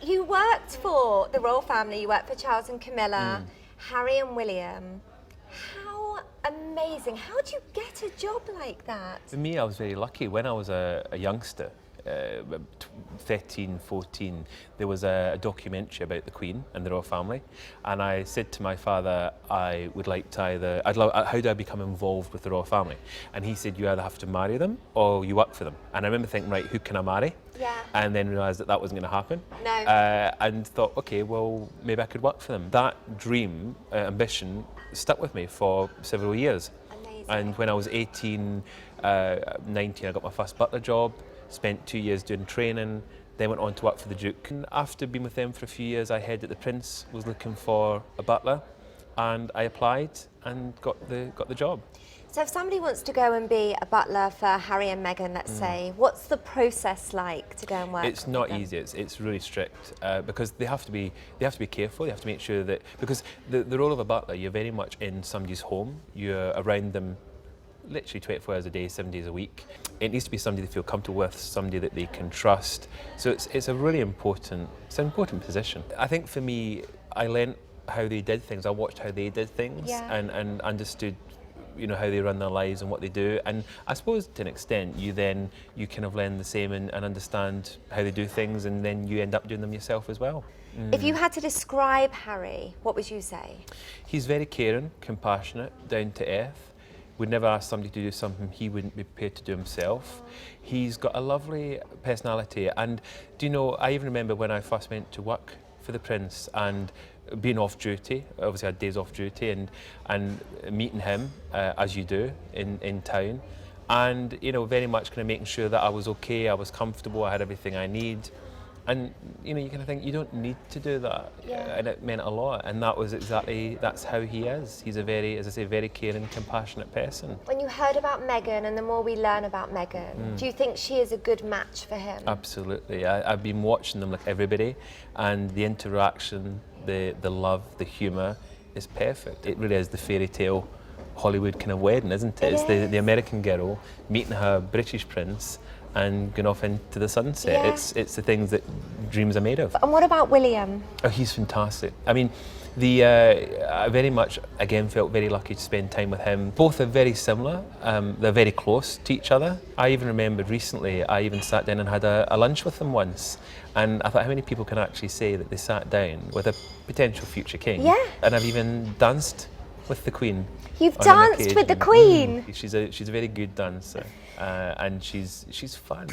You worked for the royal family, you worked for Charles and Camilla, Harry and William. How amazing. How do you get a job like that? For me, I was very lucky. When I was a youngster, 13, 14, there was a documentary about the Queen and the royal family, and I said to my father, I would like to either, how do I become involved with the royal family? And he said, you either have to marry them or you work for them. And I remember thinking, right, who can I marry? Yeah. And then realised that that wasn't going to happen. No. And thought, okay, well, maybe I could work for them. That dream, ambition, stuck with me for several years. Amazing. And when I was 18, 19, I got my first butler job, spent 2 years doing training, then went on to work for the Duke. And after being with them for a few years, I heard that the Prince was looking for a butler, and I applied and got the job. So if somebody wants to go and be a butler for Harry and Meghan, let's say, what's the process like to go and work? It's not easy. It's really strict because they have to be careful. They have to make sure that, because the role of a butler, you're very much in somebody's home. You're around them literally 24 hours a day, 7 days a week. It needs to be somebody they feel comfortable with, somebody that they can trust. So it's a really important, it's an important position. I think for me, I learnt how they did things. I watched how they did things and understood, you know, how they run their lives and what they do. And I suppose to an extent, you kind of learn the same and understand how they do things, and then you end up doing them yourself as well. If you had to describe Harry, what would you say? He's very caring, compassionate, down to earth. Would never ask somebody to do something he wouldn't be prepared to do himself. He's got a lovely personality, and do you know, I even remember when I first went to work for the Prince and being off duty, obviously I had days off duty, and meeting him, as you do, in town, and you know, very much kind of making sure that I was okay, I was comfortable, I had everything I need. And you know, you kind of think you don't need to do that, and it meant a lot. And that's how he is. He's a very, as I say, very caring, compassionate person. When you heard about Meghan, and the more we learn about Meghan, do you think she is a good match for him? Absolutely. I've been watching them like everybody, and the interaction, the love, the humour is perfect. It really is the fairy tale Hollywood kind of wedding, isn't it? It's the American girl meeting her British prince and going off into the sunset. It's the things that dreams are made of. And what about William? Oh, he's fantastic. I mean, I very much, again, felt very lucky to spend time with him. Both are very similar. They're very close to each other. I even remembered recently, I even sat down and had a lunch with them once. And I thought, how many people can actually say that they sat down with a potential future king? Yeah. And I've even danced with the Queen. You've danced with the Queen? She's a very good dancer, and she's fun.